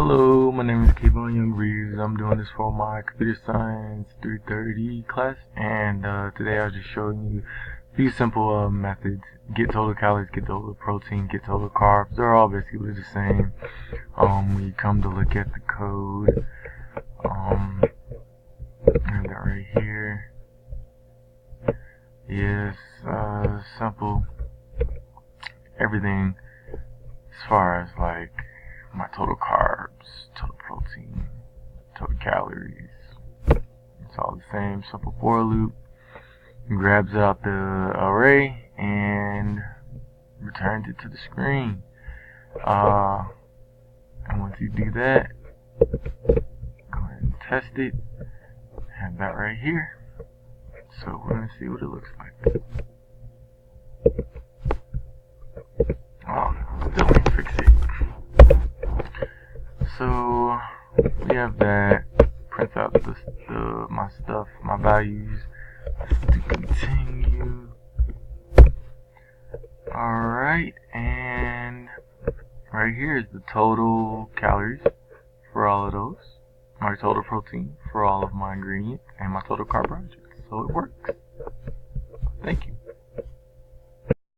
Hello, my name is Kevon Young-Reaves. I'm doing this for my Computer Science 330 class, and today I'll just showing you a few simple methods. Get total calories, get total protein, get total carbs. They're all basically the same. When you come to look at the code, and that right here. Yes, simple. Everything as far as like my total carbs, total protein, total calories. It's all the same. Simple for loop. Grabs out the array and returns it to the screen. And once you do that, go ahead and test it. Have that right here. So we're gonna see what it looks like. Oh, still ain't fix it. So we have that. Prints out my stuff, my values. To continue. Alright, and right here is the total calories for all of those, my total protein for all of my ingredients, and my total carbohydrates. So it works. Thank you.